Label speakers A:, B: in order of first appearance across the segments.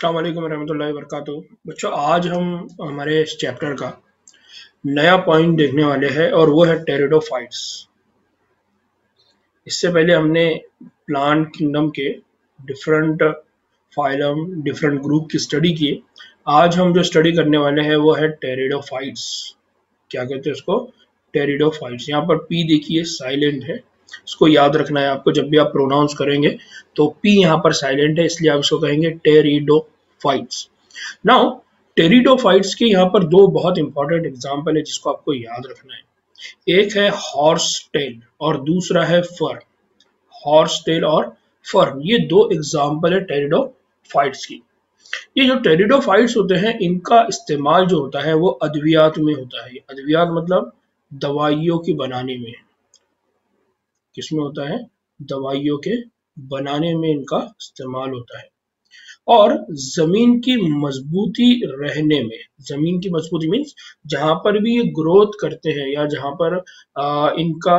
A: अस्सलाम वालेकुम रहमतुल्लाहि वबरकातुहू। बच्चों, आज हम हमारे इस चैप्टर का नया पॉइंट देखने वाले हैं और वो है टेरिडोफाइट्स। इससे पहले हमने प्लांट किंगडम के डिफरेंट फाइलम, डिफरेंट ग्रुप की स्टडी की। आज हम जो स्टडी करने वाले हैं वो है टेरिडोफाइट्स। क्या कहते हैं उसको? टेरिडोफाइट्स। यहाँ पर पी देखिए साइलेंट है, इसको याद रखना है आपको। जब भी आप प्रोनाउंस करेंगे तो पी यहाँ पर साइलेंट है, इसलिए आप इसको कहेंगे टेरिडोफाइट्स। नाउ टेरिडोफाइट्स के यहाँ पर दो बहुत इंपॉर्टेंट एग्जाम्पल है जिसको आपको याद रखना है। एक है हॉर्स टेल और दूसरा है फर। हॉर्स टेल और फर, ये दो एग्जाम्पल है टेरिडोफाइट्स की। ये जो टेरिडोफाइट्स होते हैं इनका इस्तेमाल जो होता है वो अद्वियात में होता है। अद्वियात मतलब दवाइयों की बनाने में। किसमें होता है? दवाइयों के बनाने में इनका इस्तेमाल होता है। और जमीन की मजबूती रहने में, जमीन की मजबूती मीन्स जहां पर भी ये ग्रोथ करते हैं या जहां पर इनका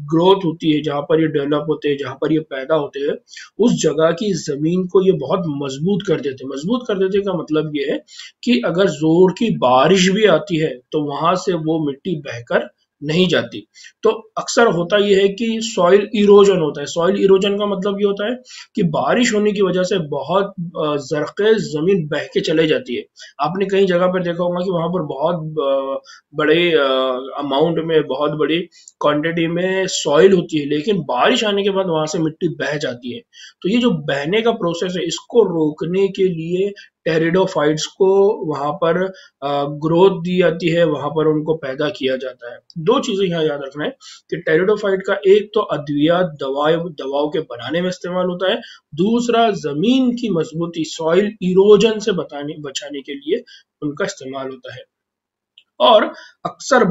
A: ग्रोथ होती है, जहां पर ये डेवलप होते हैं, जहां पर ये पैदा होते हैं, उस जगह की जमीन को ये बहुत मजबूत कर देते हैं। मजबूत कर देते का मतलब ये है कि अगर जोर की बारिश भी आती है तो वहां से वो मिट्टी बहकर नहीं जाती। तो अक्सर होता यह है कि सॉइल इरोजन होता है। सॉइल इरोजन का मतलब ये होता है कि बारिश होने की वजह से बहुत जरखेज जमीन बह के चले जाती है। आपने कई जगह पर देखा होगा कि वहां पर बहुत बड़े अमाउंट में, बहुत बड़ी क्वांटिटी में सॉइल होती है, लेकिन बारिश आने के बाद वहां से मिट्टी बह जाती है। तो ये जो बहने का प्रोसेस है, इसको रोकने के लिए टेरिडोफाइट्स को वहां पर ग्रोथ दी जाती है, वहां पर उनको पैदा किया जाता है। दो चीजें यहाँ याद रखना है कि टेरिडोफाइट का एक तो अद्वियात दवाओं के बनाने में इस्तेमाल होता है, दूसरा जमीन की मजबूती, सॉइल इरोजन से बचाने के लिए उनका इस्तेमाल होता है। और अक्सर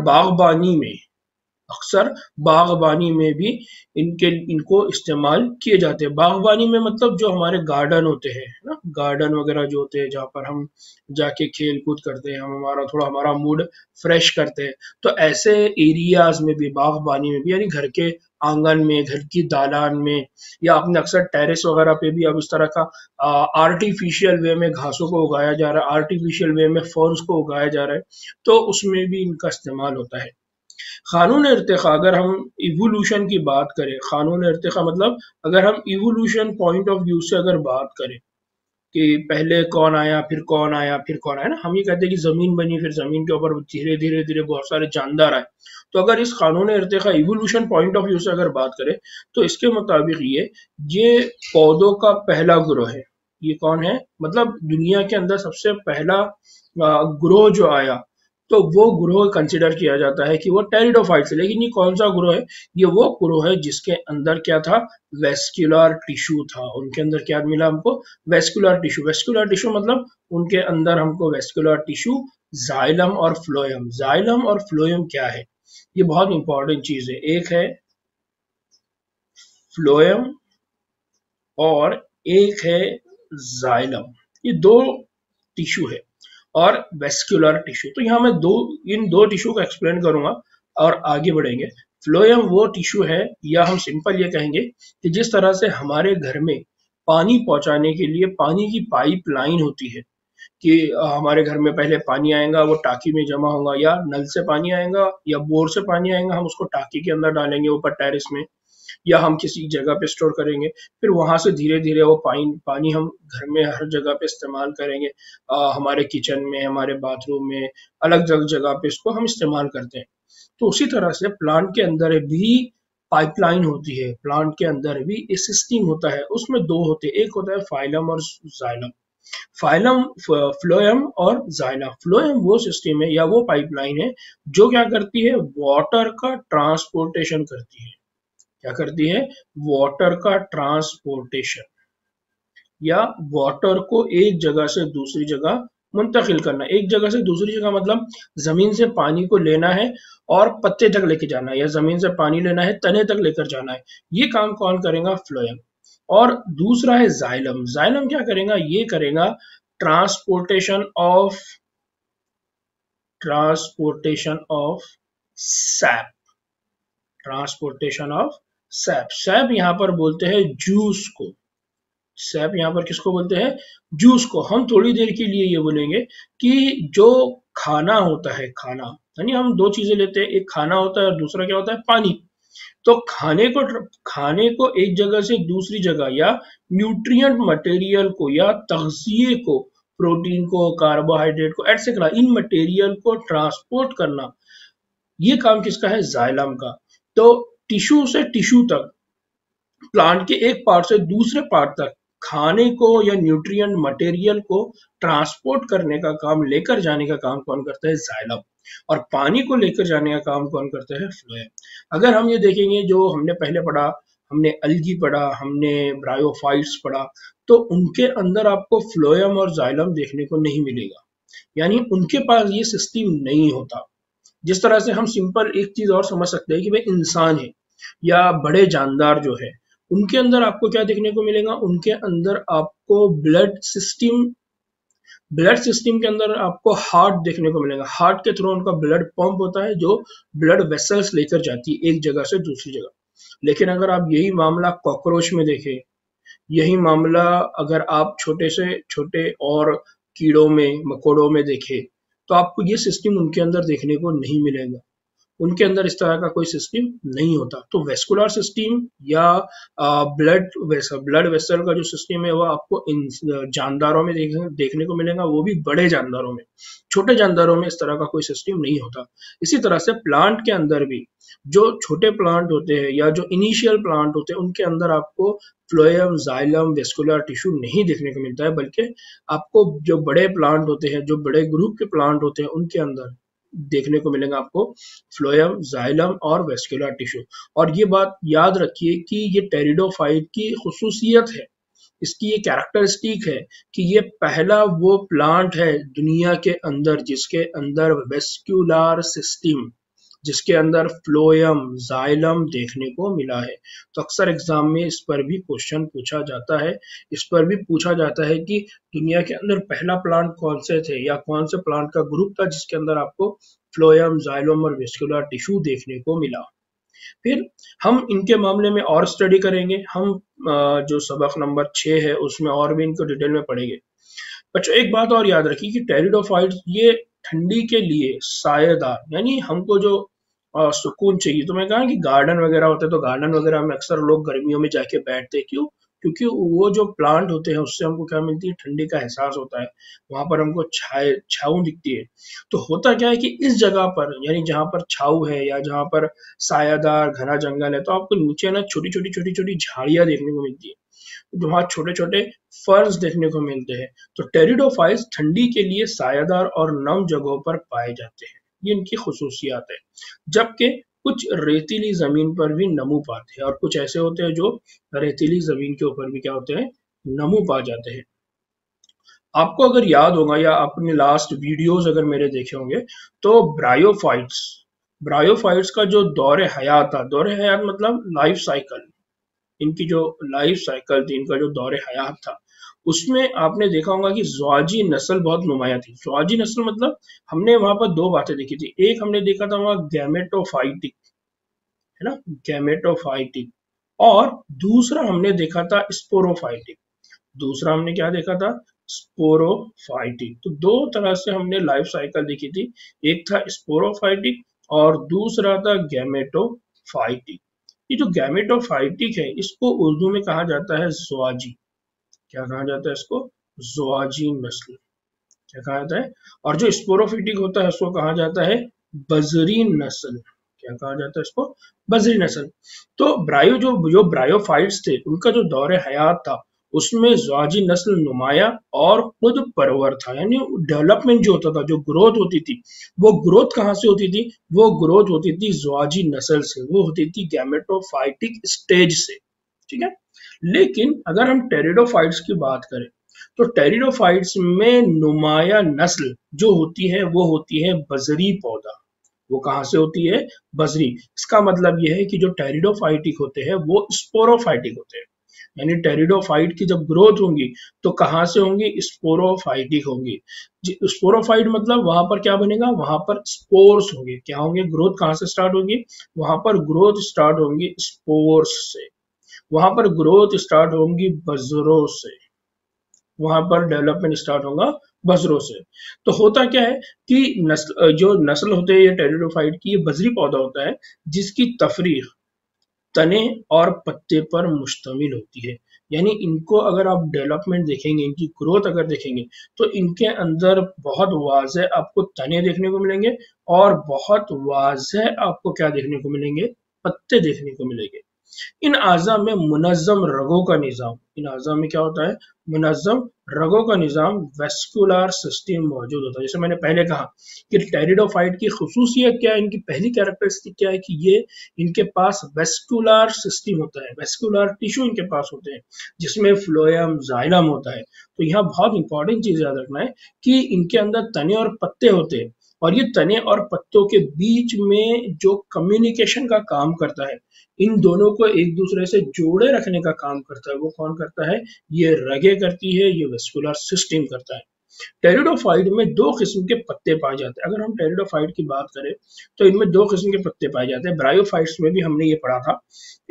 A: बागबानी में भी इनको इस्तेमाल किए जाते हैं। बागबानी में मतलब जो हमारे गार्डन होते हैं ना, गार्डन वगैरह जो होते हैं जहाँ पर हम जाके खेल कूद करते हैं, हम हमारा मूड फ्रेश करते हैं, तो ऐसे एरियाज में भी, बागबानी में भी, यानी घर के आंगन में, घर की दालान में, या आपने अक्सर टेरेस वगैरह पे भी अब इस तरह का आर्टिफिशियल वे में घासों को उगाया जा रहा है, आर्टिफिशियल वे में फर्स को उगाया जा रहा है, तो उसमें भी इनका इस्तेमाल होता है। कानून इर्तिका, अगर हम इवोल्यूशन की बात करें, कानून इर्तिका मतलब अगर हम इवोल्यूशन पॉइंट ऑफ व्यू से अगर बात करें कि पहले कौन आया, फिर कौन आया, फिर कौन आया ना, हम ये कहते हैं कि जमीन बनी, फिर जमीन के ऊपर धीरे धीरे धीरे बहुत सारे जानदार आए। तो अगर इस कानून Irtika evolution point of view से अगर बात करें तो इसके मुताबिक ये पौधों का पहला ग्रोह है। ये कौन है? मतलब दुनिया के अंदर सबसे पहला ग्रोह जो आया, तो वो ग्रोह कंसिडर किया जाता है कि वो टेरिडोफाइट्स है। लेकिन ये कौन सा ग्रोह है? ये वो ग्रोह है जिसके अंदर क्या था? वेस्कुलर टिश्यू था। उनके अंदर क्या मिला हमको? Vascular tissue. वेस्कुलर टिश्यू मतलब उनके अंदर हमको वेस्कुलर टिश्यू, जाइलम और फ्लोएम। जाइलम और फ्लोएम क्या है? ये बहुत इंपॉर्टेंट चीज है। एक है फ्लोएम और एक है जाइलम। ये दो टिश्यू है और वेस्कुलर टिश्यू। तो यहाँ मैं इन दो टिश्यू को एक्सप्लेन करूंगा और आगे बढ़ेंगे। फ्लोएम वो टिश्यू है, या हम सिंपल ये कहेंगे कि जिस तरह से हमारे घर में पानी पहुंचाने के लिए पानी की पाइप लाइन होती है कि हमारे घर में पहले पानी आएगा, वो टाकी में जमा होगा, या नल से पानी आएगा या बोर से पानी आएगा, हम उसको टाकी के अंदर डालेंगे ऊपर टेरेस में, या हम किसी जगह पे स्टोर करेंगे, फिर वहां से धीरे धीरे वो पानी हम घर में हर जगह पे इस्तेमाल करेंगे। हमारे किचन में, हमारे बाथरूम में, अलग अलग जगह पे इसको हम इस्तेमाल करते हैं। तो उसी तरह से प्लांट के अंदर भी पाइपलाइन होती है, प्लांट के अंदर भी एक सिस्टम होता है। उसमें दो होते हैं, एक होता है फाइलम और जाइलम। फाइलम, फ्लोएम और जाइलम। फ्लोएम वो सिस्टम है या वो पाइपलाइन है जो क्या करती है? वाटर का ट्रांसपोर्टेशन करती है। क्या करती है? वाटर का ट्रांसपोर्टेशन, या वाटर को एक जगह से दूसरी जगह मुंतकिल करना। एक जगह से दूसरी जगह मतलब जमीन से पानी को लेना है और पत्ते तक लेके जाना है, या जमीन से पानी लेना है, तने तक लेकर जाना है। ये काम कौन करेगा? फ्लोएम। और दूसरा है जाइलम। जाइलम क्या करेगा? ये करेगा transportation of SAP. Transportation of SAP. SAP यहाँ पर बोलते हैं जूस को। सैप यहाँ पर किसको बोलते हैं? जूस को। हम थोड़ी देर के लिए ये बोलेंगे कि जो खाना होता है, खाना यानी हम दो चीजें लेते हैं, एक खाना होता है और दूसरा क्या होता है? पानी। तो खाने को एक जगह से दूसरी जगह या न्यूट्रिएंट मटेरियल को या तग़ज़िये को, प्रोटीन को, कार्बोहाइड्रेट को एटसेट्रा, इन मटेरियल को ट्रांसपोर्ट करना, ये काम किसका है? जाइलम का। तो टिश्यू से टिश्यू तक, प्लांट के एक पार्ट से दूसरे पार्ट तक खाने को या न्यूट्रिएंट मटेरियल को ट्रांसपोर्ट करने का काम, लेकर जाने का काम कौन करता है? जाइलम। और पानी को लेकर जाने का काम कौन करता है? फ्लोएम। अगर हम ये देखेंगे, जो हमने पहले पढ़ा, हमने अलगी पढ़ा, हमने ब्रायोफाइट्स पढ़ा, तो उनके अंदर आपको फ्लोएम और जाइलम देखने को नहीं मिलेगा, यानी उनके पास ये सिस्टम नहीं होता। जिस तरह से हम सिंपल एक चीज और समझ सकते हैं कि भाई इंसान है या बड़े जानदार जो है, उनके अंदर आपको क्या देखने को मिलेगा? उनके अंदर आपको ब्लड सिस्टम के अंदर आपको हार्ट देखने को मिलेगा। हार्ट के थ्रू उनका ब्लड पंप होता है, जो ब्लड वेसल्स लेकर जाती है एक जगह से दूसरी जगह। लेकिन अगर आप यही मामला कॉकरोच में देखें, यही मामला अगर आप छोटे से छोटे और कीड़ों में, मकोड़ों में देखें, तो आपको ये सिस्टम उनके अंदर देखने को नहीं मिलेगा। उनके अंदर इस तरह का कोई सिस्टम नहीं होता। तो वेस्कुलर सिस्टम या ब्लड वेसल का जो सिस्टम है, वो आपको इन जानदारों में देखने को मिलेगा, वो भी बड़े जानदारों में। छोटे जानदारों में इस तरह का कोई सिस्टम नहीं होता। इसी तरह से प्लांट के अंदर भी जो छोटे प्लांट होते हैं या जो इनिशियल प्लांट होते हैं, उनके अंदर आपको फ्लोएम, जाइलम, वेस्कुलर टिश्यू नहीं देखने को मिलता है, बल्कि आपको जो बड़े प्लांट होते हैं, जो बड़े ग्रुप के प्लांट होते हैं, उनके अंदर देखने को मिलेगा आपको फ्लोएम, जाइलम और वेस्कुलर टिश्यू। और ये बात याद रखिए कि ये टेरिडोफाइट की खुसूसियत है, इसकी ये कैरेक्टरिस्टिक है कि ये पहला वो प्लांट है दुनिया के अंदर जिसके अंदर वेस्कुलर सिस्टम, जिसके अंदर फ्लोएम, जाइलम देखने को मिला है। तो अक्सर एग्जाम में इस पर भी क्वेश्चन पूछा जाता है। इस पर भी पूछा जाता है कि दुनिया के अंदर पहला प्लांट कौन से थे या कौन से प्लांट का ग्रुप था जिसके अंदर आपको फ्लोएम, जाइलम और वेस्कुलर टिश्यू देखने को मिला। फिर हम इनके मामले में और स्टडी करेंगे। हम जो सबक नंबर 6 है उसमें और भी इनको डिटेल में पढ़ेंगे। बच्चों एक बात और याद रखिए कि टेरिडोफाइट्स ये ठंडी के लिए सायेदार, यानी हमको जो सुकून चाहिए, तो मैं कहा कि गार्डन वगैरह होते हैं, तो गार्डन वगैरह में अक्सर लोग गर्मियों में जाके बैठते हैं। क्यों? क्योंकि वो जो प्लांट होते हैं उससे हमको क्या मिलती है? ठंडी का एहसास होता है। वहां पर हमको छाँव दिखती है। तो होता क्या है कि इस जगह पर, यानी जहां पर छाँव है या जहां पर सायादार घना जंगल है, तो आपको नीचे ना छोटी छोटी छोटी छोटी झाड़ियां देखने को मिलती है, वहां छोटे छोटे फर्स देखने को मिलते हैं। तो टेरिडोफाइट्स ठंडी के लिए सायादार और नम जगहों पर पाए जाते हैं, ये इनकी खुसूसियात है। जबकि कुछ रेतीली जमीन पर भी नमू पाते हैं, और कुछ ऐसे होते हैं जो रेतीली जमीन के ऊपर भी क्या होते हैं? नमू पा जाते हैं। आपको अगर याद होगा या आपने लास्ट वीडियोस अगर मेरे देखे होंगे, तो ब्रायोफाइट्स का जो दौरे हयात था, दौरे हयात मतलब लाइफ साइकिल, इनकी जो लाइफ साइकिल थी, इनका जो दौरे हयात था, उसमें आपने देखा होगा कि ज़्वाजी नस्ल बहुत नुमाया थी। ज़्वाजी नस्ल मतलब हमने वहां पर दो बातें देखी थी। एक हमने देखा था वहां गैमेटोफाइटिक, है ना, गैमेटोफाइटिक, और दूसरा हमने देखा था स्पोरोफाइटिक। दूसरा हमने क्या देखा था? स्पोरोफाइटिक। तो दो तरह से हमने लाइफ साइकिल देखी थी, एक था स्पोरोफाइटिक और दूसरा था गैमेटोफाइटिक। ये जो गैमेटोफाइटिक है, इसको उर्दू में कहा जाता है ज़्वाजी। क्या कहा जाता है इसको? ज़्वाजी नस्ल। क्या कहा जाता है? और जो स्पोरोफिटिक होता है उसको कहा जाता है बजरी नस्ल। क्या कहा जाता है इसको? बजरी नस्ल। तो जो ब्रायोफाइट्स थे, उनका जो दौरे हयात था, उसमें ज़्वाजी नस्ल नुमाया और खुद परवर था, यानी डेवलपमेंट जो होता था, जो ग्रोथ होती थी, वो ग्रोथ कहाँ से होती थी? वो ग्रोथ होती थी ज़्वाजी नस्ल से, वो होती थी गैमेटोफाइटिक स्टेज से। ठीक है। लेकिन अगर हम टेरिडोफाइट्स की बात करें, तो टेरिडोफाइट्स में नुमाया नस्ल जो होती है वो होती है बजरी पौधा। वो कहाँ से होती है? बजरी। इसका मतलब यह है कि जो टेरिडोफाइटिक होते हैं वो स्पोरोफाइटिक होते हैं, यानी टेरिडोफाइट की जब ग्रोथ होंगी तो कहाँ से होंगी? स्पोरोफाइटिक होंगी। स्पोरोफाइट मतलब वहां पर क्या बनेगा? वहां पर स्पोर्स होंगे। क्या होंगे? ग्रोथ कहाँ से स्टार्ट होगी? वहां पर ग्रोथ स्टार्ट होंगी स्पोर्स से। वहां पर ग्रोथ स्टार्ट होंगी बजरों से, वहां पर डेवलपमेंट स्टार्ट होगा बजरों से। तो होता क्या है कि जो नस्ल होते हैं ये टेरिडोफाइट की, ये बजरी पौधा होता है जिसकी तफरीक तने और पत्ते पर मुश्तमिल होती है। यानी इनको अगर आप डेवलपमेंट देखेंगे, इनकी ग्रोथ अगर देखेंगे, तो इनके अंदर बहुत वाज़ेह आपको तने देखने को मिलेंगे और बहुत वाज़ेह आपको क्या देखने को मिलेंगे, पत्ते देखने को मिलेंगे। इन आज़ा में मुनज़्ज़म रगों का निज़ाम, इन आज़ा में क्या होता है, मुनज़्ज़म रगों का निज़ाम, वेस्कुलर सिस्टम मौजूद होता है। जैसे मैंने पहले कहा कि टेरिडोफाइट की खुसूसियत क्या है, इनकी पहली कैरेक्टरिस्टिक क्या है कि ये इनके पास वेस्कुलर सिस्टम होता है, वेस्कुलर टिश्यू इनके पास होते हैं जिसमें फ्लोएम जाइलम होता है। तो यहाँ बहुत इंपॉर्टेंट चीज याद रखना है कि इनके अंदर तने और पत्ते होते हैं और ये तने और पत्तों के बीच में जो कम्युनिकेशन का काम करता है, इन दोनों को एक दूसरे से जोड़े रखने का काम करता है, वो कौन करता है, ये रगे करती है, ये वेस्कुलर सिस्टम करता है। टेरिडोफाइट में दो किस्म के पत्ते पाए जाते हैं। अगर हम टेरिडोफाइट की बात करें तो इनमें दो किस्म के पत्ते पाए जाते हैं। ब्रायोफाइट्स में भी हमने ये पढ़ा था।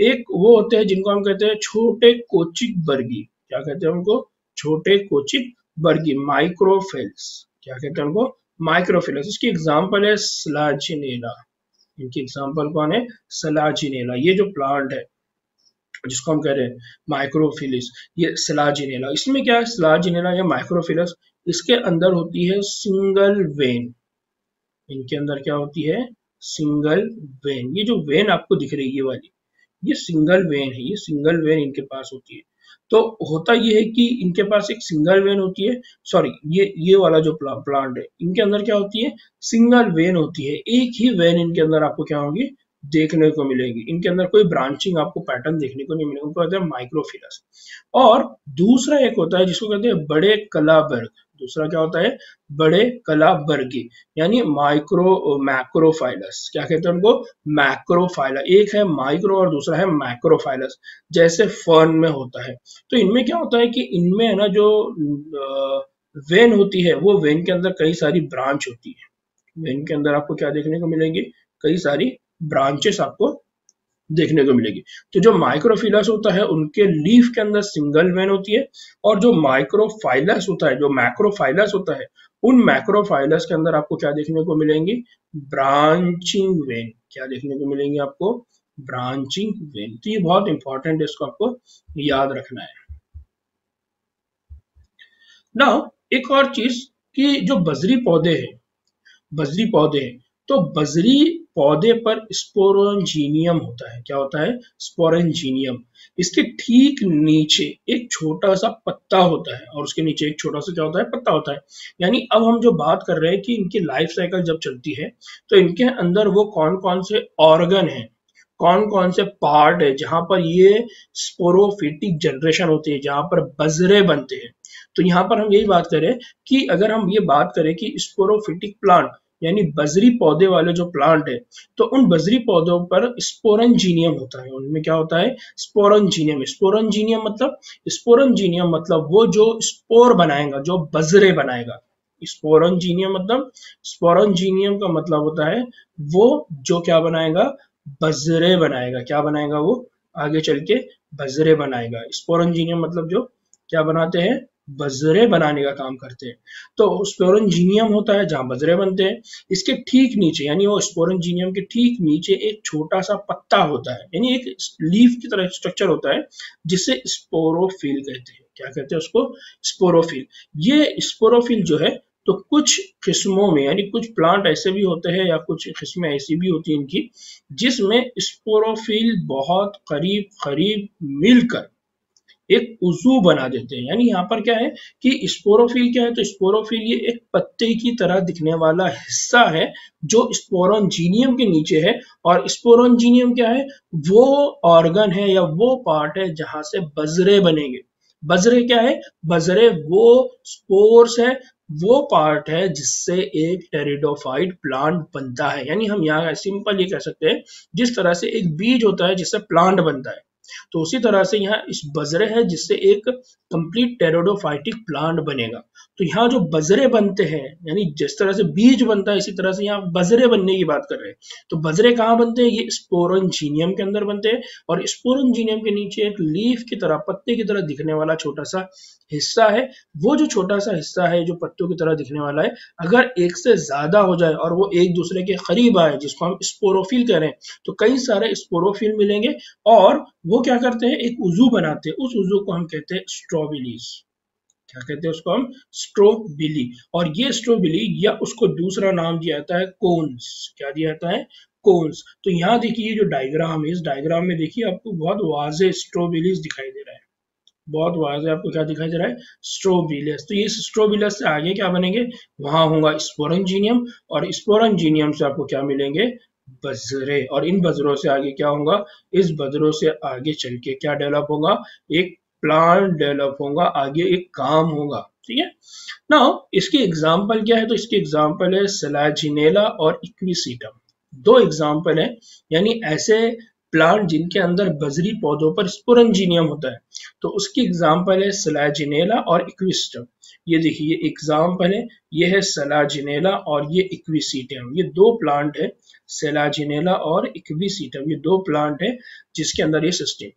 A: एक वो होते हैं जिनको हम कहते हैं छोटे कोचिक बर्गी, क्या कहते हैं उनको, छोटे कोचिक बर्गी, माइक्रोफिल्स, क्या कहते हैं उनको, माइक्रोफिल्स। इसकी एग्जाम्पल है स्लाजिनेला, इनकी एग्जाम्पल कौन है, सलाजिनेला। ये जो प्लांट है जिसको हम कह रहे हैं माइक्रोफिलिस, ये सलाजिनेला, इसमें क्या है, सलाजिनेला या माइक्रोफिलस, इसके अंदर होती है सिंगल वेन, इनके अंदर क्या होती है, सिंगल वेन। ये जो वेन आपको दिख रही है ये वाली, ये सिंगल वेन है, ये सिंगल वेन इनके पास होती है। तो होता ये है कि इनके पास एक सिंगल वेन होती है, सॉरी ये वाला जो प्लांट है इनके अंदर क्या होती है, सिंगल वेन होती है, एक ही वेन इनके अंदर आपको क्या होगी, देखने को मिलेगी। इनके अंदर कोई ब्रांचिंग आपको पैटर्न देखने को नहीं मिलेगा, उनको कहते हैं माइक्रोफिलस। और दूसरा एक होता है जिसको कहते हैं बड़े कलाबर्ग, दूसरा क्या होता है, बड़े कलाबर्गी, यानी माइक्रो मैक्रोफाइलस, क्या कहते हैं उनको, मैक्रोफाइला। एक है माइक्रो और दूसरा है मैक्रोफाइलस, जैसे फर्न में होता है। तो इनमें क्या होता है कि इनमें है ना जो वेन होती है, वो वेन के अंदर कई सारी ब्रांच होती है, वेन के अंदर आपको क्या देखने को मिलेंगे, कई सारी ब्रांचेस आपको देखने को मिलेगी। तो जो माइक्रोफिलस होता है उनके लीफ के अंदर सिंगल वेन होती है, और जो माइक्रोफाइलस होता है, जो मैक्रोफाइलस होता है, उन मैक्रोफाइलस के अंदर आपको क्या देखने को मिलेंगी, ब्रांचिंग वेन, क्या देखने को मिलेंगे आपको, ब्रांचिंग वेन। तो ये बहुत इंपॉर्टेंट है, इसको आपको याद रखना है। ना एक और चीज कि जो बजरी पौधे हैं, बजरी पौधे हैं, तो बजरी पौधे पर स्पोरेंजिनियम होता है, क्या होता है, स्पोरेंजिनियम। इसके ठीक नीचे एक छोटा सा पत्ता होता है और उसके नीचे एक छोटा सा क्या होता है, पत्ता होता है। यानी अब हम जो बात कर रहे हैं कि इनकी लाइफ साइकिल जब चलती है तो इनके अंदर वो कौन कौन से ऑर्गन है, कौन कौन से पार्ट है जहां पर ये स्पोरोफिटिक जनरेशन होती है, जहां पर बजरे बनते हैं। तो यहाँ पर हम यही बात करें कि अगर हम ये बात करें कि स्पोरोफिटिक प्लांट यानी बजरी पौधे वाले जो प्लांट है, तो उन बजरी पौधों पर स्पोरेंजिनियम होता है, उनमें क्या होता है, स्पोरेंजिनियम। स्पोरेंजिनियम मतलब वो जो स्पोर बनाएगा, जो बजरे बनाएगा। स्पोरेंजिनियम मतलब, स्पोरेंजिनियम का मतलब होता है वो जो क्या बनाएगा, बजरे बनाएगा। क्या बनाएगा वो, आगे चल के बजरे बनाएगा। स्पोरेंजिनियम मतलब जो क्या बनाते हैं, बजरे बनाने का काम करते हैं। तो स्पोरेंजिनियम होता है जहां बजरे बनते हैं। इसके ठीक नीचे यानी वो स्पोरेंजिनियम के ठीक नीचे एक छोटा सा पत्ता होता है, यानी एक लीफ की तरह स्ट्रक्चर होता है जिसे स्पोरोफिल कहते हैं। क्या कहते हैं उसको, स्पोरोफिल। ये स्पोरोफिल जो है, तो कुछ किस्मों में यानी कुछ प्लांट ऐसे भी होते हैं या कुछ किस्में ऐसी भी होती हैं इनकी, जिसमें स्पोरोफिल बहुत करीब करीब मिलकर एक उजू बना देते हैं। यानी यहाँ पर क्या है कि स्पोरोफिल क्या है, तो स्पोरोफिल ये एक पत्ते की तरह दिखने वाला हिस्सा है जो स्पोरोंजिनियम के नीचे है। और स्पोरोंजिनियम क्या है, वो ऑर्गन है या वो पार्ट है जहां से बजरे बनेंगे। बजरे क्या है, बजरे वो स्पोर्स है, वो पार्ट है जिससे एक टेरिडोफाइट प्लांट बनता है। यानी हम यहाँ सिंपल ये कह सकते हैं, जिस तरह से एक बीज होता है जिससे प्लांट बनता है, तो उसी तरह से यहाँ इस बजरे है जिससे एक कंप्लीट टेरिडोफाइटिक प्लांट बनेगा। तो यहाँ जो बजरे बनते हैं, यानी जिस तरह से बीज बनता है इसी तरह से यहाँ बजरे बनने की बात कर रहे हैं। तो बजरे कहाँ बनते हैं? ये स्पोरेंजिनियम के अंदर बनते हैं, और स्पोरेंजिनियम के नीचे एक लीफ की तरह, पत्ते की तरह दिखने वाला छोटा सा हिस्सा है। वो जो छोटा सा हिस्सा है जो पत्तों की तरह दिखने वाला है, अगर एक से ज्यादा हो जाए और वो एक दूसरे के करीब आए, जिसको हम स्पोरोफिल कह रहे हैं, तो कई सारे स्पोरोफिल मिलेंगे और वो क्या करते हैं, एक उजू बनाते हैं। उस उजू को हम कहते हैं स्ट्रोबिलीज। क्या कहते हैं उसको? हम स्ट्रोबिली। और ये स्ट्रोबिली, या उसको दूसरा नाम दिया जाता है कोन्स। क्या दिया जाता है? कोन्स। तो यहाँ देखिए जो डायग्राम है, इस डायग्राम में देखिए आपको बहुत वाजे स्ट्रोबिलीज दिखाई दे रहा है। बहुत वाजे आपको क्या दिखाई दे रहा है? स्ट्रोबिलस। तो ये स्ट्रोबिलस से आगे क्या बनेंगे? वहां होगा स्पोरेंजिनियम, और स्पोरेंजिनियम से आपको क्या मिलेंगे? बजरे। और इन बजरों से आगे क्या होगा? इस बजरों से आगे चल के क्या डेवलप होगा? एक प्लांट डेवलप होगा, आगे एक काम होगा। ठीक है। नाउ इसकी एग्जाम्पल क्या है? तो इसकी एग्जाम्पल है सेलाजिनेला और इक्विसीटम। दो एग्जाम्पल है, यानी ऐसे प्लांट जिनके अंदर बजरी पौधों पर स्पोरेंजिनियम होता है। तो उसकी एग्जाम्पल है सेलाजिनेला और इक्विसीटम। ये देखिए एग्जाम्पल है, ये है सेलाजिनेला और ये इक्विसीटम। ये दो प्लांट है, सेलाजिनेला और इक्विसीटम, ये दो प्लांट है जिसके अंदर ये सिस्टम।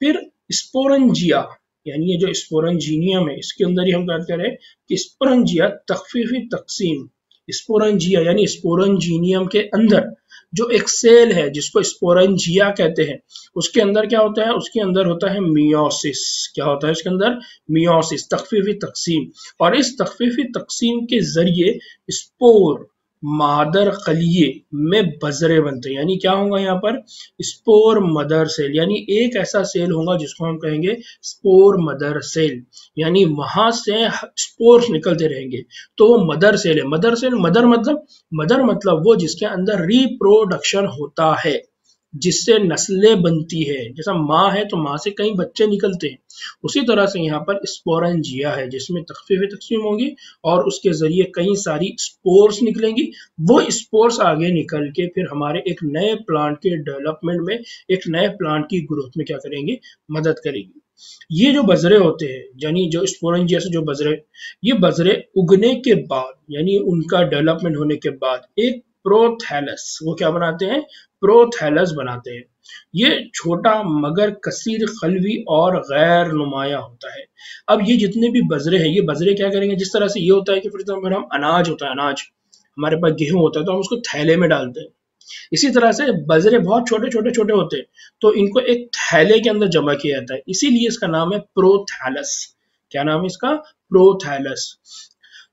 A: फिर स्पोरेंजिया, यानी ये जो स्पोरेंजिनियम है, इसके अंदर ही हम बात कर रहे हैं कि स्पोरेंजिया तख्फीफी तकसीम। स्पोरेंजिया यानी स्पोरेंजिनियम के अंदर जो एक सेल है जिसको स्पोरेंजिया कहते हैं, उसके अंदर क्या होता है? उसके अंदर होता है मियोसिस। क्या होता है उसके अंदर? मियोसिस, तख्फीफी तकसीम। और इस तख्फीफी तकसीम के जरिए स्पोर, मादर खलिए में बजरे बनते हैं। यानी क्या होगा यहाँ पर? स्पोर मदर सेल, यानी एक ऐसा सेल होगा जिसको हम कहेंगे स्पोर मदर सेल, यानी वहां से स्पोर्स निकलते रहेंगे। तो वो मदर सेल है। मदर सेल, मदर मतलब वो जिसके अंदर रिप्रोडक्शन होता है, जिससे नस्लें बनती है। जैसा माँ है तो माँ से कई बच्चे निकलते हैं, उसी तरह से यहाँ पर स्पोरेंजिया है जिसमें तख्फीफ तकसीम होगी और उसके जरिए कई सारी स्पोर्स निकलेंगी। वो स्पोर्स आगे निकल के फिर हमारे एक नए प्लांट के डेवलपमेंट में, एक नए प्लांट की ग्रोथ में क्या करेंगे? मदद करेगी। ये जो बजरे होते हैं, यानी जो स्पोरेंजिया से जो बजरे, ये बजरे उगने के बाद, यानी उनका डेवलपमेंट होने के बाद एक प्रोथैलस, वो क्या बनाते हैं? प्रोथैलस बनाते हैं। ये छोटा मगर कसीर खलवी और गैर नुमाया होता है। अब ये जितने भी बजरे हैं, ये बजरे क्या करेंगे? जिस तरह से ये होता है कि फॉर एग्जाम्पल हम अनाज होता है, अनाज हमारे पास गेहूं होता है तो हम उसको थैले में डालते हैं। इसी तरह से बजरे बहुत छोटे छोटे छोटे होते हैं, तो इनको एक थैले के अंदर जमा किया जाता है, इसीलिए इसका नाम है प्रोथैलस। क्या नाम है इसका? प्रोथैलस।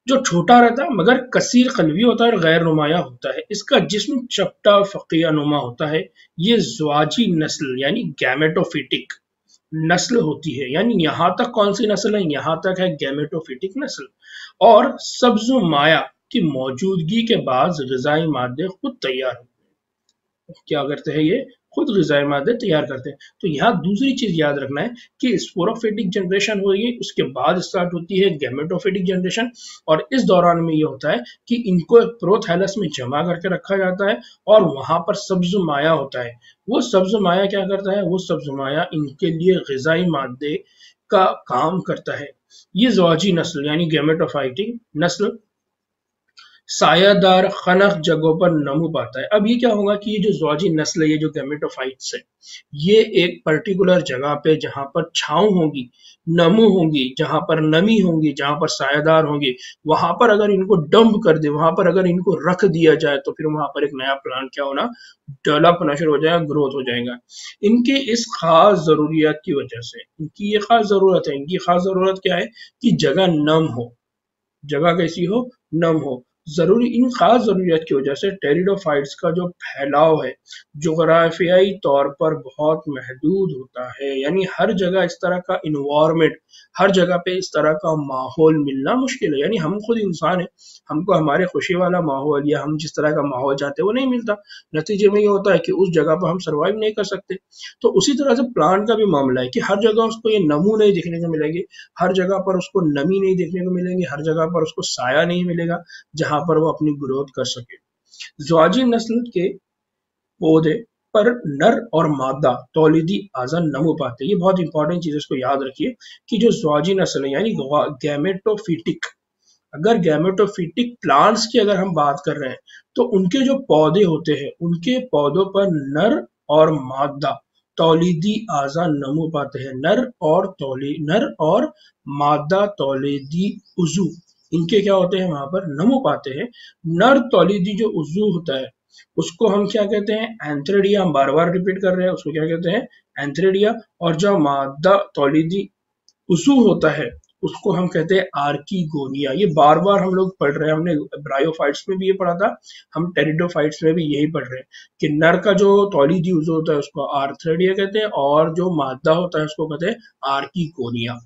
A: जो छोटा रहता है मगर कसीर कलवी होता है और गैर नुमाया होता है। इसका जिस्म चपटा फकिया नुमा होता है। ये ज़्वाजी नस्ल यानी गैमेटोफिटिक नस्ल होती है। यानी यहाँ तक कौन सी नस्ल है? यहाँ तक है गैमेटोफिटिक नस्ल। और सब्ज माया की मौजूदगी के बाद ग़िज़ाई मादे खुद तैयार होते हैं। क्या करते हैं? ये खुद ग़िज़ाई मादे तैयार करते हैं। तो यहाँ दूसरी चीज याद रखना है कि स्पोरोफिटिक जनरेशन होगी, उसके बाद स्टार्ट होती है गैमेटोफिटिक जनरेशन, और इस दौरान में ये होता है कि इनको प्रोथैलस में जमा करके रखा जाता है और वहां पर सब्ज माया होता है। वो सब्ज माया क्या करता है? वो सब्ज माया इनके लिए ग़िज़ाई मादे का काम करता है। ये ज़्वाजी नस्ल यानी गैमेटोफाइटिक नस्ल सायादार खनक जगहों पर नमू पाता है। अब ये क्या होगा कि ये जो ज़्वाजी नस्ल है, ये जो गैमेटोफाइट्स है, ये एक पर्टिकुलर जगह पे जहां पर छांव होगी, नमू होगी, जहां पर नमी होगी, जहां पर सायादार होंगे, वहां पर अगर इनको डंप कर दे, वहां पर अगर इनको रख दिया जाए तो फिर वहां पर एक नया प्लांट क्या होना? डेवलप होना शुरू हो जाएगा, ग्रोथ हो जाएगा। इनके इस खास जरूरियात की वजह से, इनकी ये खास जरूरत है, इनकी खास जरूरत क्या है? कि जगह नम हो, जगह कैसी हो? नम हो। जरूरी इन खास जरूरियात की वजह से टेरिडोफाइट्स का जो फैलाव है जोग्राफियाई तौर पर बहुत महदूद होता है। यानी हर जगह इस तरह का इन्वायरमेंट, हर जगह पे इस तरह का माहौल मिलना मुश्किल है। यानी हम खुद इंसान है, हमको हमारे खुशी वाला माहौल या हम जिस तरह का माहौल चाहते हैं वो नहीं मिलता। नतीजे में ये होता है कि उस जगह पर हम सर्वाइव नहीं कर सकते। तो उसी तरह से प्लांट का भी मामला है कि हर जगह उसको ये नमू नहीं देखने को मिलेंगे, हर जगह पर उसको नमी नहीं देखने को मिलेंगे, हर जगह पर उसको साया नहीं मिलेगा जहां पर वो अपनी ग्रोथ कर सके। ज़्वाजी नस्ल के पौधे पर नर और मादा तौलीदी आज़ा नमो पाते हैं। ये बहुत इंपॉर्टेंट चीज है, इसको याद रखिए कि जो ज़्वाजी नस्ल है यानी गैमेटोफिटिक, अगर गैमेटोफिटिक प्लांट्स की अगर हम बात कर रहे हैं तो उनके जो पौधे होते हैं उनके पौधों पर नर और मादा तौलीदी आज़ा नमो पाते हैं। नर और मादा तौलीदी उजू इनके क्या होते हैं वहां पर नमो पाते हैं। नर तौलीदी जो उजू होता है उसको हम क्या कहते हैं एंथ्रेडिया, हम बार बार रिपीट कर रहे हैं, उसको क्या कहते हैं एंथ्रेडिया। और जो मादा तौलीदी उजू होता है उसको हम कहते हैं आर्कीगोनिया। ये बार बार हम लोग पढ़ रहे हैं, हमने ब्रायोफाइट्स में भी ये पढ़ा था, हम टेरिडोफाइट्स में भी यही पढ़ रहे हैं कि नर का जो तौलीदी उजू होता है उसको आर्थ्रेडिया कहते हैं और जो मादा होता है उसको कहते हैं आर्कीगोनिया।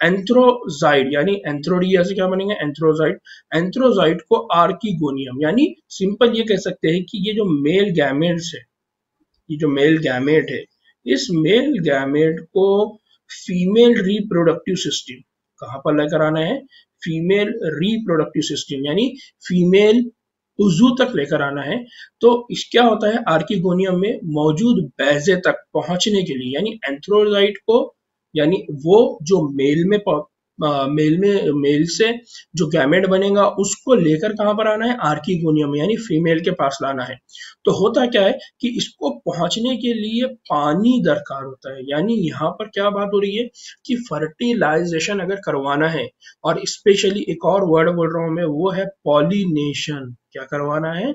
A: एंथ्रोजाइड यानी एंथ्रोडिया से क्या बनेंगे एंथ्रोजाइड, एंथ्रोजाइड को आर्कीगोनियम यानी सिंपल ये कह सकते हैं कि ये जो मेल गैमेट्स है, ये जो मेल गैमेट है इस मेल गैमेट को फीमेल रिप्रोडक्टिव सिस्टम कहां पर लेकर आना है, फीमेल रिप्रोडक्टिव सिस्टम यानी फीमेल उजू तक लेकर आना है। तो इस क्या होता है आर्कीगोनियम में मौजूद बैजे तक पहुंचने के लिए यानी एंथ्रोजाइट को यानी वो जो मेल से जो गैमेट बनेगा उसको लेकर कहां पर आना है आर्कीगोनियम यानी फीमेल के पास लाना है। तो होता क्या है कि इसको पहुंचने के लिए पानी दरकार होता है, यानी यहाँ पर क्या बात हो रही है कि फर्टिलाइजेशन अगर करवाना है और स्पेशली एक और वर्ड बोल रहा हूं मैं वो है पॉलिनेशन। क्या करवाना है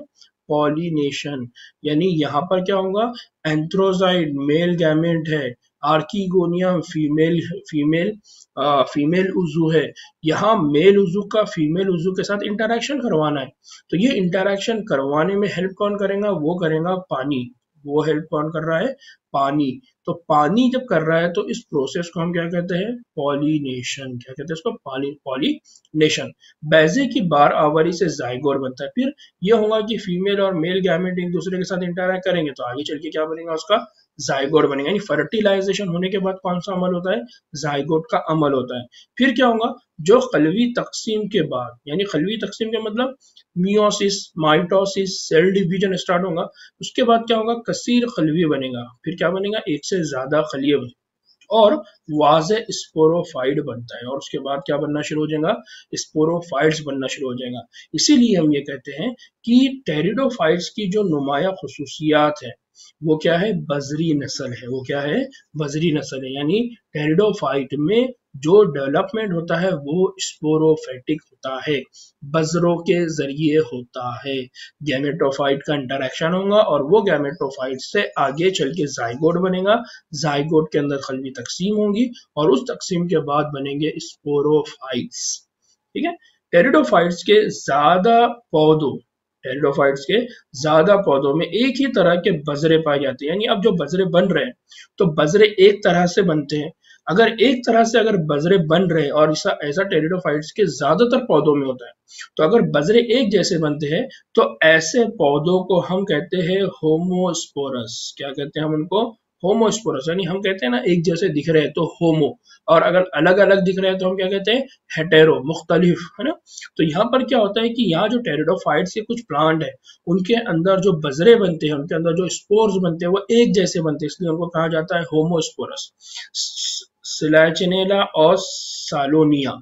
A: पॉलिनेशन, यानी यहाँ पर क्या होगा एंथ्रोजाइड मेल गैमेट है, आर्कीगोनियम फीमेल फीमेल फीमेल उजू है, यहाँ मेल उजू का फीमेल उजू के साथ इंटरेक्शन करवाना है। तो ये इंटरेक्शन करवाने में हेल्प कौन करेगा वो करेगा पानी, वो हेल्प कौन कर रहा है पानी। तो पानी जब कर रहा है तो इस प्रोसेस को हम क्या कहते हैं पॉलिनेशन, क्या कहते हैं इसको पॉलिनेशन। बैजे की बार आवारी से जाइगोट बनता है, फिर ये होगा कि फीमेल और मेल गैमेट एक दूसरे के साथ इंटरेक्ट करेंगे तो आगे चल के क्या बनेगा उसका जाइगोट बनेगा। यानी फर्टिलाइजेशन होने के बाद कौन सा अमल होता है जाइगोट का अमल होता है। फिर क्या होगा जो खलवी तकसीम के बाद यानी खलवी तकसीम के मतलब meiosis mitosis cell division start होगा, उसके बाद क्या होगा कसीर खलवी बनेगा, फिर क्या बनेगा एक से ज्यादा खलिए बनेगा और वाज़े स्पोरोफाइट बनता है और उसके बाद क्या बनना शुरू हो जाएगा स्पोरोफाइट्स बनना शुरू हो जाएगा। इसीलिए हम ये कहते हैं कि टेरिडोफाइट्स की जो नुमाया खुसूसियात है वो क्या है बजरी नस्ल है, वो क्या है बजरी नस्ल है। यानी टेरिडोफाइट में जो डेवलपमेंट होता है वो स्पोरोफाइटिक होता है, बजरों के जरिए होता है। गैमेटोफाइट का इंटरेक्शन होगा और वो गैमेटोफाइट से आगे चल के जाइगोट बनेगा, जाइगोट के अंदर खलवी तकसीम होगी और उस तकसीम के बाद बनेंगे स्पोरोफाइट्स। ठीक है, टेरिडोफाइट्स के ज्यादा पौधों टेरिडोफाइट्स के ज्यादा पौधों में एक ही तरह के बजरे पाए जाते हैं। यानी अब जो बजरे बन रहे हैं तो बजरे एक तरह से बनते हैं, अगर एक तरह से अगर बजरे बन रहे हैं और ऐसा टेरिडोफाइट्स के ज्यादातर पौधों में होता है तो अगर बजरे एक जैसे बनते हैं तो ऐसे पौधों को हम कहते हैं होमोस्पोरस। क्या कहते हैं हम उनको होमोस्पोरस, यानी हम कहते हैं ना एक जैसे दिख रहे हैं तो होमो, और अगर अलग अलग दिख रहे हैं तो हम क्या कहते हैं हेटेरो, मुख्तलिफ, है ना। तो यहाँ पर क्या होता है कि यहाँ जो टेरिडोफाइट्स के कुछ प्लांट है उनके अंदर जो बजरे बनते हैं उनके अंदर जो स्पोर्स बनते हैं वो एक जैसे बनते हैं, इसलिए उनको कहा जाता है होमोस्पोरस। सिलाचिनेला और सालोनिया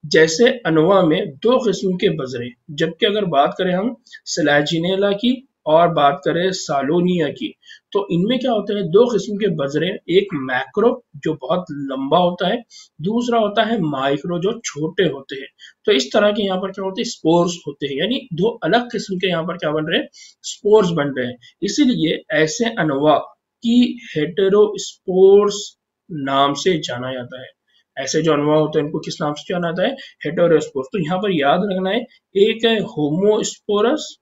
A: जैसे अनवा में दो किस्म के बजरे, जबकि अगर बात करें हम सिलाजिनेला की और बात करें सालोनिया की तो इनमें क्या होता है दो किस्म के बजरे, एक मैक्रो जो बहुत लंबा होता है, दूसरा होता है माइक्रो जो छोटे होते हैं। तो इस तरह के यहाँ पर क्या होते हैं स्पोर्स होते हैं, यानी दो अलग किस्म के यहाँ पर क्या बन रहे हैं स्पोर्स बन रहे हैं। इसीलिए ऐसे अनवा की हेटेरोस्पोर्स नाम से जाना जाता है। ऐसे जो अनवा होते हैं इनको किस नाम से जाना जाता है हेटेरोस्पोर्स। तो यहाँ पर याद रखना है एक है होमोस्पोरस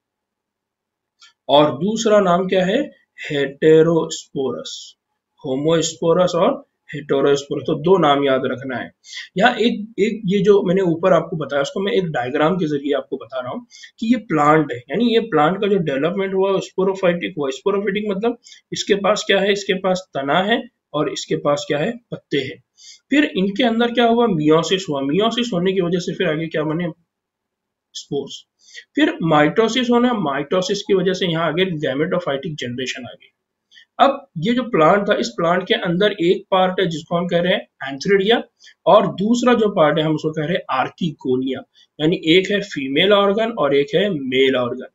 A: और दूसरा नाम क्या है हेटेरोस्पोरस, होमोस्पोरस और हेटेरोस्पोरस, तो दो नाम याद रखना है। यहाँ एक ये जो मैंने ऊपर आपको बताया उसको मैं एक डायग्राम के जरिए आपको बता रहा हूँ कि ये प्लांट है, यानी ये प्लांट का जो डेवलपमेंट हुआ स्पोरोफाइटिक हुआ। स्पोरोफाइटिक मतलब इसके पास क्या है, इसके पास तना है और इसके पास क्या है पत्ते हैं। फिर इनके अंदर क्या हुआ मियोसिस हुआ, मियोसिस होने की वजह से फिर आगे क्या बने स्पोर्स। फिर माइटोसिस होना, माइटोसिस की वजह से यहाँ आगे गैमेटोफाइटिक जनरेशन आ गई। अब ये जो प्लांट था, इस प्लांट के अंदर एक पार्ट है जिसको हम कह रहे हैं एंथ्रिडिया, और दूसरा जो पार्ट है हम उसको कह रहे हैं आर्किगोनिया। यानी एक है फीमेल ऑर्गन और एक है मेल ऑर्गन।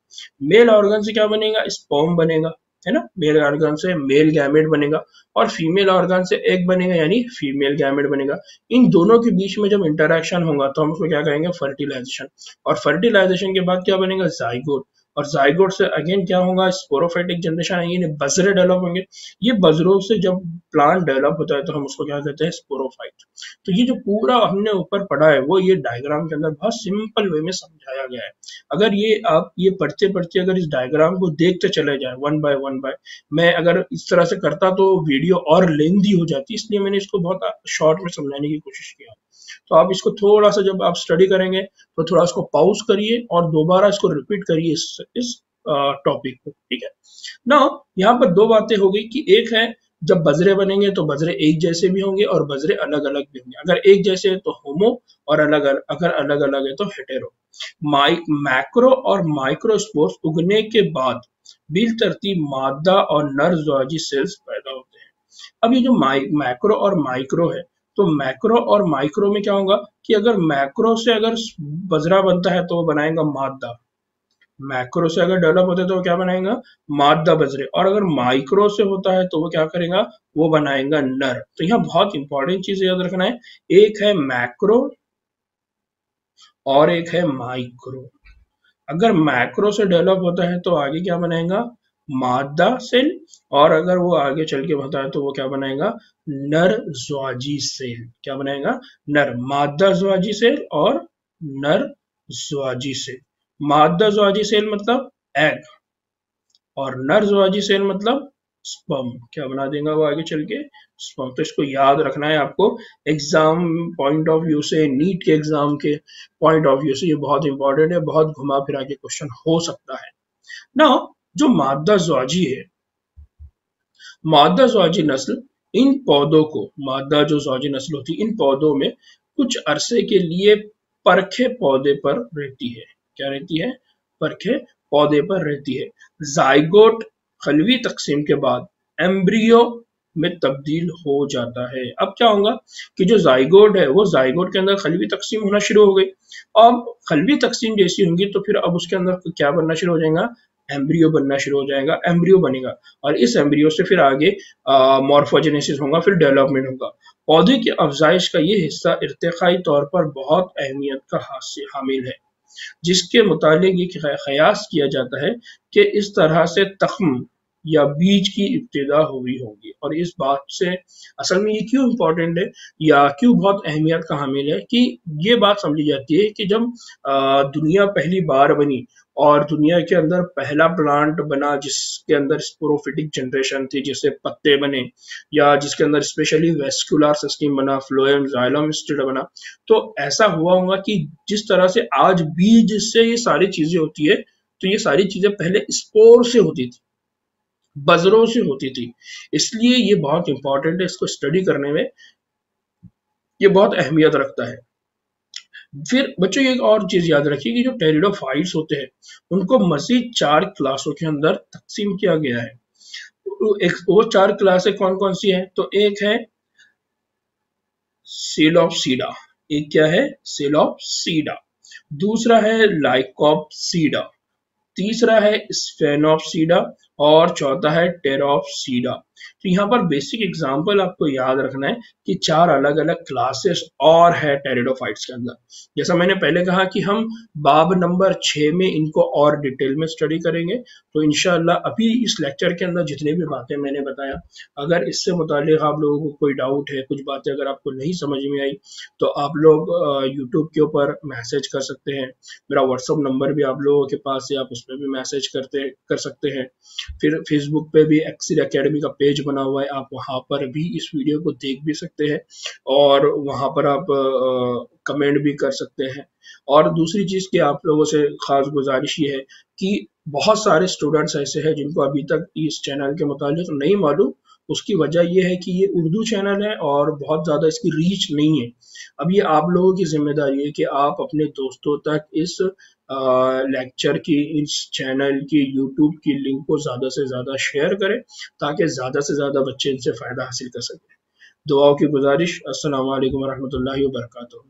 A: मेल ऑर्गन से क्या बनेगा? स्पर्म बनेगा, है ना। मेल ऑर्गन से मेल गैमेट बनेगा और फीमेल ऑर्गन से एग बनेगा, यानी फीमेल गैमेट बनेगा। इन दोनों के बीच में जब इंटरेक्शन होगा तो हम उसको क्या कहेंगे? फर्टिलाइजेशन। और फर्टिलाइजेशन के बाद क्या बनेगा? जाइगोट। और जाइगोट से अगेन क्या होगा? स्पोरोफाइटिक जनरेशन आएगी, बजरे डेवलप होंगे। ये बजरों से जब प्लांट डेवलप होता है तो हम उसको क्या कहते हैं? स्पोरोफाइट। तो ये जो पूरा हमने ऊपर पढ़ा है वो ये डायग्राम के अंदर बहुत सिंपल वे में समझाया गया है। अगर ये आप ये पढ़ते पढ़ते अगर इस डायग्राम को देखते चले जाए वन बाय, मैं अगर इस तरह से करता तो वीडियो और लेंदी हो जाती, इसलिए मैंने इसको बहुत शॉर्ट में समझाने की कोशिश किया। तो आप इसको थोड़ा सा जब आप स्टडी करेंगे तो थोड़ा इसको पॉज करिए और दोबारा इसको रिपीट करिए इस टॉपिक को, ठीक है ना। यहाँ पर दो बातें हो गई कि एक है जब बजरे बनेंगे तो बजरे एक जैसे भी होंगे और बजरे अलग अलग भी होंगे। अगर एक जैसे है तो होमो, और अगर अलग अलग है तो हेटेरो। मैक्रो और माइक्रोस्पोर्स उगने के बाद बिल तरतीब मादा और नर ज़्वाजी सेल्स पैदा होते हैं। अब ये जो मैक्रो और माइक्रो है, तो मैक्रो और माइक्रो में क्या होगा कि अगर मैक्रो से अगर बजरा बनता है तो वो बनाएगा मादा। मैक्रो से अगर डेवलप होता है तो वो क्या बनाएगा? मादा बजरे। और अगर माइक्रो से होता है तो वो क्या करेगा? वो बनाएगा नर। तो यहाँ बहुत इंपॉर्टेंट चीज याद रखना है, एक है मैक्रो और एक है माइक्रो। अगर मैक्रो से डेवलप होता है तो आगे क्या बनाएगा? मादा सेल। और अगर वो आगे चल के होता है तो वो क्या बनाएगा? नर ज़्वाजी सेल। क्या बनाएगा? नर मादा ज़्वाजी सेल और नर ज़्वाजी सेल। मादा ज़्वाजी सेल मतलब एग, और नर ज़्वाजी सेल मतलब स्पर्म। क्या बना देगा वो आगे चल के? स्पर्म। तो इसको याद रखना है आपको, एग्जाम पॉइंट ऑफ व्यू से, नीट के एग्जाम के पॉइंट ऑफ व्यू से ये बहुत इंपॉर्टेंट है, बहुत घुमा फिरा के क्वेश्चन हो सकता है ना। जो मादा ज़्वाजी है, मादा ज़्वाजी नस्ल इन पौधों को, मादा जो ज़्वाजी नस्ल होती है इन पौधों में कुछ अरसे के लिए परखे पौधे पर रहती है। क्या रहती है? परखे पौधे पर रहती है। जाइगोट खलवी तकसीम के बाद एम्ब्रियो में तब्दील हो जाता है। अब क्या होगा कि जो जाइगोट है वो जाइगोट के अंदर खलवी तकसीम होना शुरू हो गई। अब खलवी तकसीम जैसी होंगी तो फिर अब उसके अंदर क्या बनना शुरू हो जाएगा? एम्ब्रियो बनना शुरू हो जाएगा, एम्ब्रियो बनेगा। और इस एम्ब्रियो से फिर आगे मॉर्फोजेनेसिस होगा, फिर डेवलपमेंट होगा। पौधे की अफजाइश का ये हिस्सा इर्तिकाई तौर पर बहुत अहमियत का हामिल है, जिसके मुतालिक ये ख्यास किया जाता है कि इस तरह से तख्म या बीज की इब्तिदा हुई होगी। और इस बात से असल में ये क्यों इम्पोर्टेंट है या क्यों बहुत अहमियत का हामिल है कि ये बात समझी जाती है कि जब दुनिया पहली बार बनी और दुनिया के अंदर पहला प्लांट बना जिसके अंदर स्पोरोफिटिक जनरेशन थी, जिससे पत्ते बने, या जिसके अंदर स्पेशली वेस्कुलर सिस्टम बना, फ्लोएम जाइलम स्टिड बना, तो ऐसा हुआ होगा कि जिस तरह से आज बीज से ये सारी चीजें होती है, तो ये सारी चीजें पहले स्पोर से होती थी, बजरों से होती थी। इसलिए ये बहुत इंपॉर्टेंट है, इसको स्टडी करने में ये बहुत अहमियत रखता है। फिर बच्चों एक और चीज याद रखिए कि जो टेरिडोफाइट्स होते हैं उनको मजीद 4 क्लासों के अंदर तकसीम किया गया है। वो 4 क्लासें कौन कौन सी है? तो एक है सेलोप्सीडा। एक क्या है? सेलोप्सीडा। दूसरा है लाइकोप्सीडा। तीसरा है स्फेनोप्सीडा और चौथा है टेरोप्सीडा। तो यहाँ पर बेसिक एग्जांपल आपको याद रखना है कि 4 अलग अलग क्लासेस और है टेरिडोफाइट्स के अंदर। जैसा मैंने पहले कहा कि हम बाब नंबर 6 में इनको और डिटेल में स्टडी करेंगे। तो इंशाल्लाह अभी इस लेक्चर के अंदर जितनी भी बातें मैंने बताया, अगर इससे मुतालिक आप लोगों को कोई डाउट है, कुछ बातें अगर आपको नहीं समझ में आई, तो आप लोग यूट्यूब के ऊपर मैसेज कर सकते हैं। मेरा व्हाट्सअप नंबर भी आप लोगों के पास है, आप उस पर भी मैसेज कर सकते हैं। फिर फेसबुक पे भी एक्सिल एकेडमी का पेज बना हुआ है, आप वहां पर भी इस वीडियो को देख भी सकते हैं और वहां पर आप कमेंट भी कर सकते हैं। और दूसरी चीज की आप लोगों से खास गुजारिश ये है कि बहुत सारे स्टूडेंट्स ऐसे हैं जिनको अभी तक इस चैनल के मुतालिक नहीं मालूम, उसकी वजह ये है कि ये उर्दू चैनल है और बहुत ज़्यादा इसकी रीच नहीं है। अब ये आप लोगों की ज़िम्मेदारी है कि आप अपने दोस्तों तक इस लेक्चर की, इस चैनल की, यूट्यूब की लिंक को ज़्यादा से ज़्यादा शेयर करें ताकि ज़्यादा से ज़्यादा बच्चे इनसे फ़ायदा हासिल कर सकें। दुआओं की गुजारिश। अस्सलाम वालेकुम रहमतुल्लाहि व बरकातुहू।